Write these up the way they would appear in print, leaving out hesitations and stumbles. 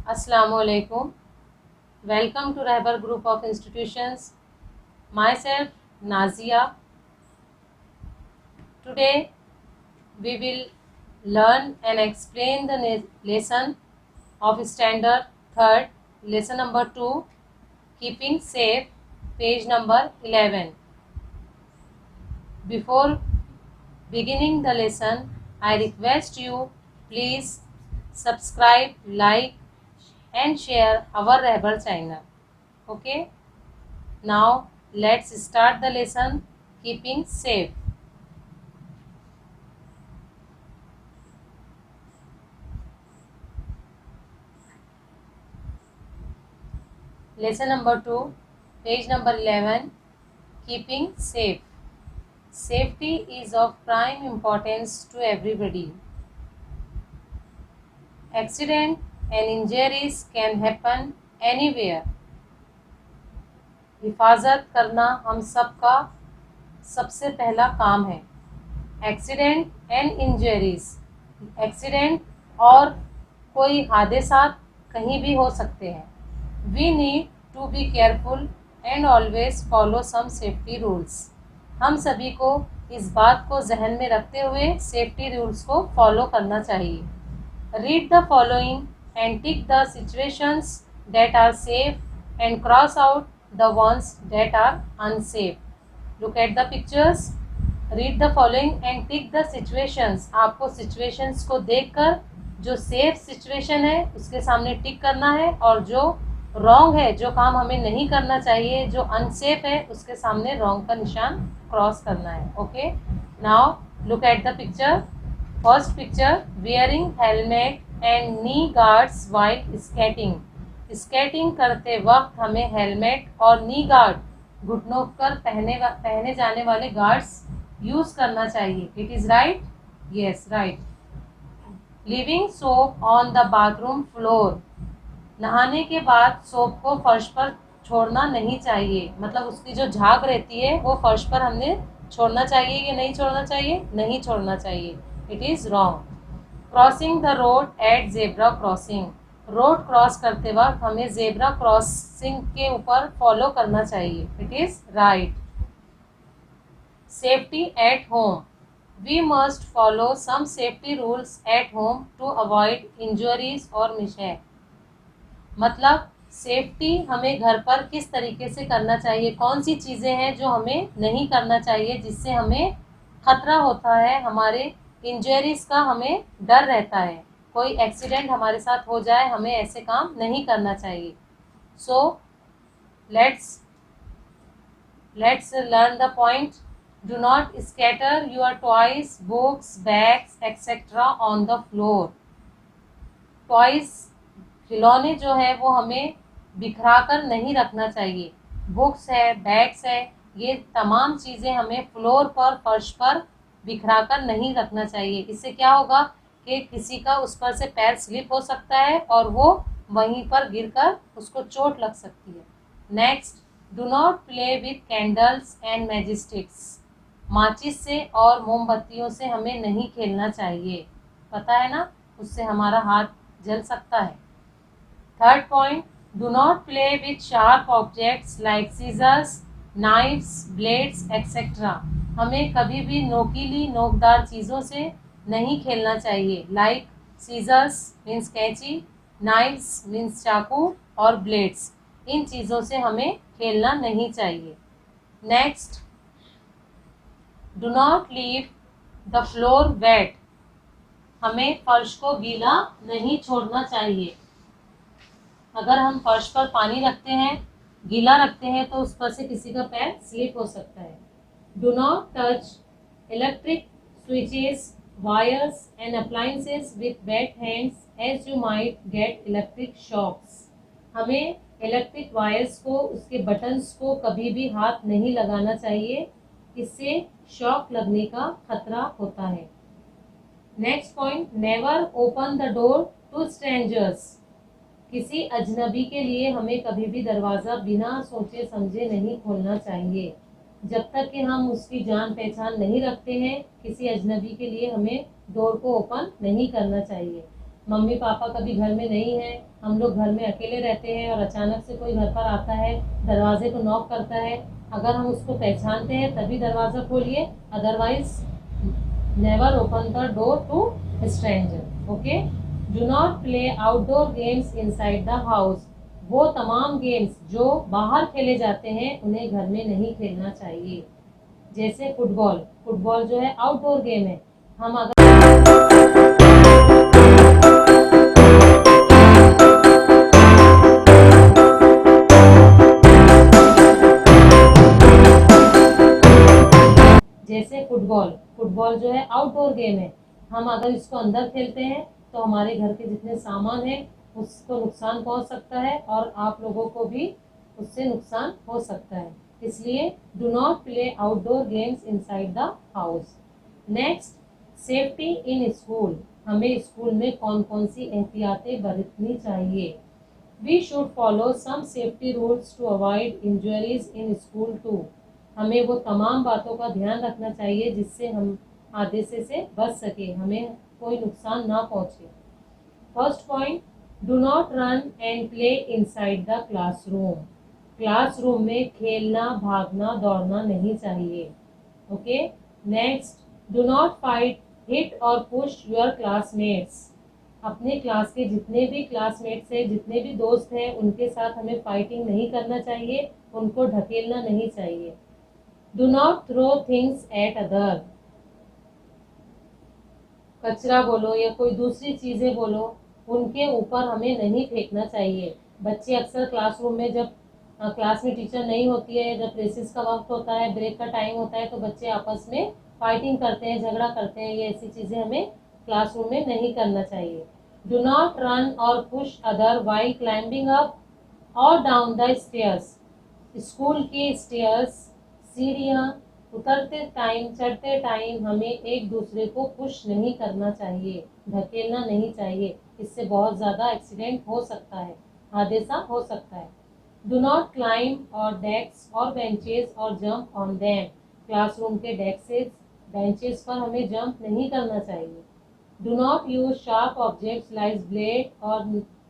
Assalamualaikum. Welcome to Rahbar Group of Institutions. Myself Nazia. Today we will learn and explain the lesson of Standard 3rd, lesson number 2, Keeping Safe, page number 11. Before beginning the lesson, I request you please subscribe, like and share our Rahbar channel. Okay. Now let's start the lesson, Keeping Safe. Lesson number 2, page number 11, Keeping Safe. Safety is of prime importance to everybody. Accident and injuries can happen anywhere. हिफाजत करना हम सबका सबसे पहला काम है. Accident and injuries, accident और कोई हादसात कहीं भी हो सकते हैं. We need to be careful and always follow some safety rules. हम सभी को इस बात को जहन में रखते हुए सेफ्टी रूल्स को फॉलो करना चाहिए. Read the following and tick the situations that are safe and cross out the ones that are unsafe. Look at the pictures. Read the following and tick the situations. आपको situations को देखकर जो safe situation है उसके सामने टिक करना है और जो wrong है, जो काम हमें नहीं करना चाहिए, जो unsafe है, उसके सामने wrong का निशान क्रॉस करना है. Okay. Now look at the picture. First picture, wearing helmet and knee guards while skating. Skating करते वक्त हमें हेलमेट और नी गार्ड घुटनों पर पहने जाने वाले गार्ड्स यूज करना चाहिए. It is right? Yes, right. Leaving soap on the bathroom floor. नहाने के बाद सोप को फर्श पर छोड़ना नहीं चाहिए. मतलब उसकी जो झाग रहती है वो फर्श पर हमने छोड़ना चाहिए या नहीं छोड़ना चाहिए? नहीं छोड़ना चाहिए. It is wrong. Crossing the road at zebra crossing. Road cross करते वक्त हमें जेब्रा क्रॉसिंग के ऊपर फॉलो करना चाहिए. It is right. Safety at home. We must follow some safety rules at home to avoid injuries और mishap. मतलब safety हमें घर पर किस तरीके से करना चाहिए, कौन सी चीज़ें हैं जो हमें नहीं करना चाहिए जिससे हमें खतरा होता है, हमारे इंजरीज का हमें डर रहता है, कोई एक्सीडेंट हमारे साथ हो जाए, हमें ऐसे काम नहीं करना चाहिए. So let's learn the point. Do not scatter your toys, books, bags etcetera on the floor. Toys, खिलौने जो है वो हमें बिखरा कर नहीं रखना चाहिए. बुक्स है, बैग्स है, ये तमाम चीज़ें हमें फ्लोर पर, फर्श पर बिखरा कर नहीं रखना चाहिए. इससे क्या होगा कि किसी का उस पर से पैर स्लिप हो सकता है और वो वहीं पर गिरकर उसको चोट लग सकती है. Next, do not play with candles and matchsticks. माचिस से और मोमबत्तियों से हमें नहीं खेलना चाहिए. पता है ना, उससे हमारा हाथ जल सकता है. Third point, do not play with sharp objects like scissors, knives, blades etcetera. हमें कभी भी नोकीली, नोकदार चीज़ों से नहीं खेलना चाहिए. लाइक सीजर्स मीन्स कैंची, नाइफ्स मीन्स चाकू और ब्लेड्स, इन चीज़ों से हमें खेलना नहीं चाहिए. Next, do not leave the floor wet. हमें फर्श को गीला नहीं छोड़ना चाहिए. अगर हम फर्श पर पानी रखते हैं, गीला रखते हैं, तो उस पर से किसी का पैर स्लिप हो सकता है. Do not touch electric switches, wires and appliances with wet hands as you might get electric shocks. हमें इलेक्ट्रिक वायर्स को, उसके बटन्स को कभी भी हाथ नहीं लगाना चाहिए, इससे शॉक लगने का खतरा होता है. Next point, never open the door to strangers. किसी अजनबी के लिए हमें कभी भी दरवाज़ा बिना सोचे समझे नहीं खोलना चाहिए. जब तक कि हम उसकी जान पहचान नहीं रखते हैं, किसी अजनबी के लिए हमें डोर को ओपन नहीं करना चाहिए. मम्मी पापा कभी घर में नहीं है, हम लोग घर में अकेले रहते हैं और अचानक से कोई घर पर आता है, दरवाजे को नॉक करता है, अगर हम उसको पहचानते हैं तभी दरवाज़ा खोलिए, otherwise never open the door to stranger. Okay, do not play outdoor games inside the house. वो तमाम गेम्स जो बाहर खेले जाते हैं उन्हें घर में नहीं खेलना चाहिए। जैसे फुटबॉल, फुटबॉल जो है आउटडोर गेम है, हम अगर जैसे फुटबॉल, फुटबॉल जो है आउटडोर गेम है, हम अगर इसको अंदर खेलते हैं तो हमारे घर के जितने सामान हैं उसको नुकसान पहुंच सकता है और आप लोगों को भी उससे नुकसान हो सकता है, इसलिए do not play outdoor games inside the house. Next, safety in school. हमें स्कूल में कौन कौन सी एहतियातें बरतनी चाहिए। We should follow some safety rules to avoid injuries in school too. हमें वो तमाम बातों का ध्यान रखना चाहिए जिससे हम हादसे से बच सके, हमें कोई नुकसान ना पहुंचे। First point, do not run and play inside the classroom. Classroom में खेलना, भागना, दौड़ना नहीं चाहिए। Okay, next, do not fight, hit और पुश योर क्लासमेट्स। अपने क्लास के जितने भी क्लासमेट्स हैं, जितने भी दोस्त हैं, उनके साथ हमें फाइटिंग नहीं करना चाहिए, उनको ढकेलना नहीं चाहिए। Do not throw things at other. कचरा बोलो या कोई दूसरी चीजें बोलो, उनके ऊपर हमें नहीं फेंकना चाहिए। बच्चे अक्सर क्लासरूम में जब क्लास में टीचर नहीं होती है, जब रेसिस का वक्त होता है, ब्रेक का टाइम होता है, तो बच्चे आपस में फाइटिंग करते हैं, झगड़ा करते हैं। ये ऐसी चीजें हमें क्लासरूम में नहीं करना चाहिए। डू नॉट रन और push other while climbing up और डाउन द स्टेयर्स। स्कूल के स्टेयर्स, सीढ़ियाँ उतरते टाइम, चढ़ते टाइम हमें एक दूसरे को पुश नहीं करना चाहिए, धकेलना नहीं चाहिए, इससे बहुत ज़्यादा एक्सीडेंट हो सकता है, हादसा हो सकता है। डू नॉट क्लाइंब और डेस्क और बेंचेस और जंप ऑन देम। क्लासरूम के डेस्क, बेंचेस पर हमें जंप नहीं करना चाहिए। Do not use sharp objects like blade और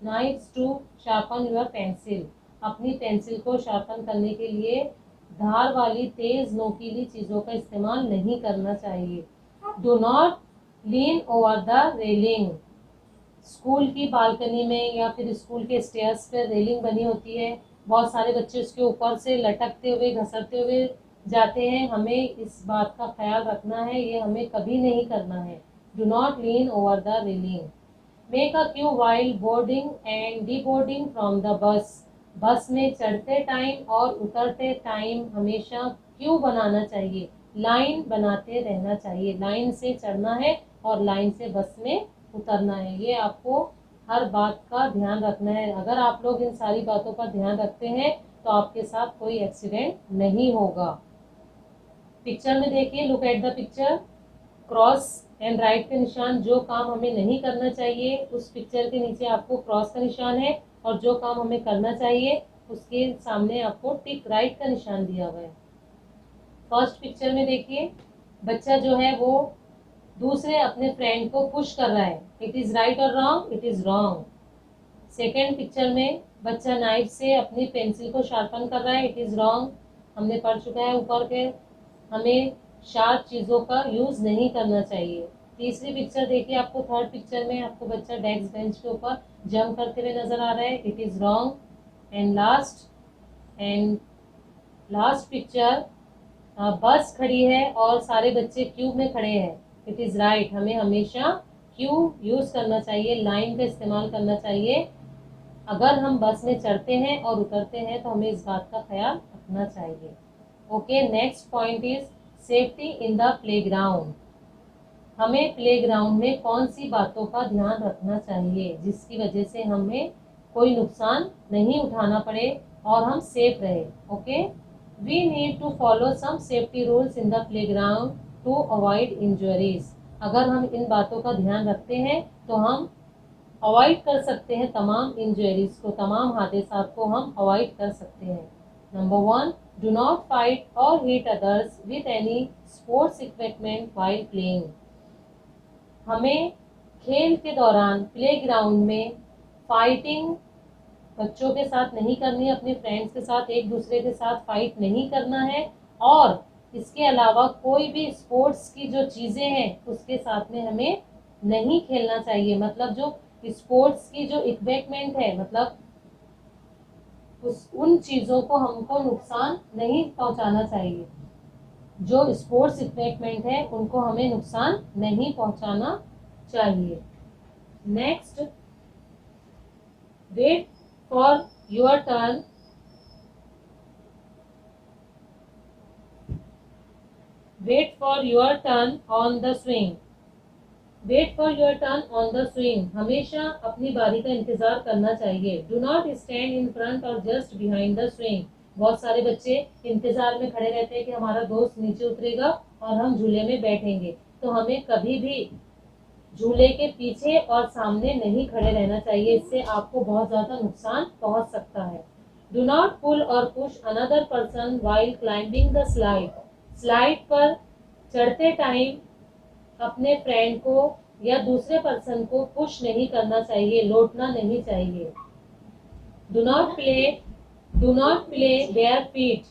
knives to sharpen your pencil. अपनी पेंसिल को शार्पन करने के लिए धार वाली तेज नोकीली चीजों का इस्तेमाल नहीं करना चाहिए। Do not lean over the railing. School की बालकनी में या फिर स्कूल के स्टेयर्स पर रेलिंग बनी होती है, बहुत सारे बच्चे उसके ऊपर से लटकते हुए, घसरते हुए जाते हैं, हमें इस बात का ख्याल रखना है, ये हमें कभी नहीं करना है। Do not lean over the railing. Make a Q while boarding and deboarding from the bus. बस में चढ़ते टाइम और उतरते टाइम हमेशा क्यू बनाना चाहिए, लाइन बनाते रहना चाहिए। लाइन से चढ़ना है और लाइन से बस में उतरना है, ये आपको हर बात का ध्यान रखना है। अगर आप लोग इन सारी बातों का ध्यान रखते हैं तो आपके साथ कोई एक्सीडेंट नहीं होगा। पिक्चर में देखिए, look at the picture. Cross and right के निशान, जो काम हमें नहीं करना चाहिए उस पिक्चर के नीचे आपको क्रॉस का निशान है, और जो काम हमें करना चाहिए उसके सामने आपको टिक राइट का निशान दिया हुआ है। फर्स्ट पिक्चर में देखिए, बच्चा जो है वो दूसरे अपने फ्रेंड को पुश कर रहा है। इट इज राइट और wrong? It is wrong. Second picture में बच्चा नाइफ से अपनी पेंसिल को शार्पन कर रहा है। इट इज रॉन्ग, हमने पढ़ चुका है ऊपर के, हमें शार्प चीजों का यूज नहीं करना चाहिए। तीसरी पिक्चर देखिए, आपको थर्ड पिक्चर में आपको बच्चा डेस्क बेंच के ऊपर जंप करते हुए नजर आ रहा है। It is wrong. And last picture, बस खड़ी है और सारे बच्चे क्यूब में खड़े हैं। इट इज राइट, हमें हमेशा क्यू यूज करना चाहिए, लाइन का इस्तेमाल करना चाहिए। अगर हम बस में चढ़ते हैं और उतरते हैं तो हमें इस बात का ख्याल रखना चाहिए। Okay, next point is safety in the playground. हमें प्लेग्राउंड में कौन सी बातों का ध्यान रखना चाहिए जिसकी वजह से हमें कोई नुकसान नहीं उठाना पड़े और हम सेफ रहे। Okay, we need to follow some safety rules in the playground to avoid injuries. अगर हम इन बातों का ध्यान रखते हैं तो हम अवॉइड कर सकते हैं तमाम इंजरीज को, तमाम हादसात को हम अवॉइड कर सकते हैं। नंबर 1, डू नॉट फाइट और hit others with any sports equipment while playing. हमें खेल के दौरान प्लेग्राउंड में फाइटिंग बच्चों के साथ नहीं करनी है, अपने फ्रेंड्स के साथ एक दूसरे के साथ फाइट नहीं करना है। और इसके अलावा कोई भी स्पोर्ट्स की जो चीजें हैं उसके साथ में हमें नहीं खेलना चाहिए। मतलब जो स्पोर्ट्स की जो इक्विपमेंट है, मतलब उन चीजों को हमको नुकसान नहीं पहुंचाना चाहिए। जो स्पोर्ट्स इक्विपमेंट है उनको हमें नुकसान नहीं पहुंचाना चाहिए। Next, wait for your turn. Wait for your turn on the swing. Wait for your turn on the swing, हमेशा अपनी बारी का इंतजार करना चाहिए। Do not stand in front और जस्ट बिहाइंड द स्विंग। बहुत सारे बच्चे इंतजार में खड़े रहते हैं कि हमारा दोस्त नीचे उतरेगा और हम झूले में बैठेंगे। तो हमें कभी भी झूले के पीछे और सामने नहीं खड़े रहना चाहिए, इससे आपको बहुत ज्यादा नुकसान पहुंच सकता है। डू नॉट पुल और push another person while climbing the slide. Slide पर चढ़ते टाइम अपने फ्रेंड को या दूसरे पर्सन को पुश नहीं करना चाहिए, लौटना नहीं चाहिए। Do not play bare feet.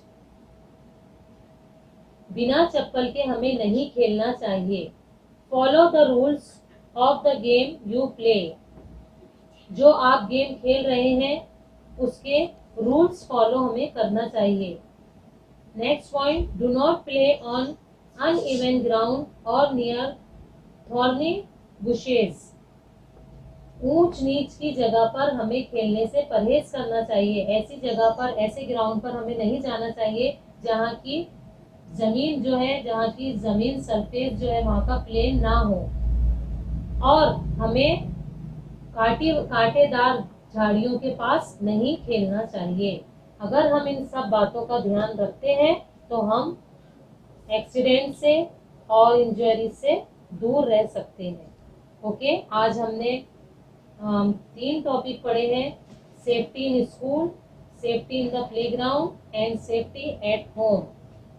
बिना चप्पल के हमें नहीं खेलना चाहिए। Follow the rules of the game you play. जो आप गेम खेल रहे हैं उसके रूल्स फॉलो हमें करना चाहिए। Next point, do not play on uneven ground और नियर थॉर्नी बुशेस। ऊंच नीच की जगह पर हमें खेलने से परहेज करना चाहिए। ऐसी जगह पर, ऐसे ग्राउंड पर हमें नहीं जाना चाहिए जहाँ की जमीन जो है, जहाँ की जमीन सरफेस जो है वहाँ का प्लेन ना हो। और हमें कांटेदार झाड़ियों के पास नहीं खेलना चाहिए। अगर हम इन सब बातों का ध्यान रखते हैं तो हम एक्सीडेंट से और इंजरी से दूर रह सकते हैं। ओके, आज हमने 3 टॉपिक पढ़े हैं: safety in school, safety in the playground and safety at home.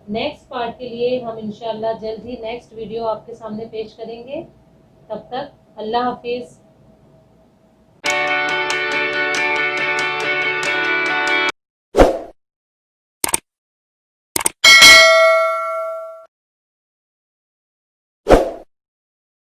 Next part के लिए हम इंशाल्लाह जल्द ही नेक्स्ट वीडियो आपके सामने पेश करेंगे। तब तक अल्लाह हाफिज।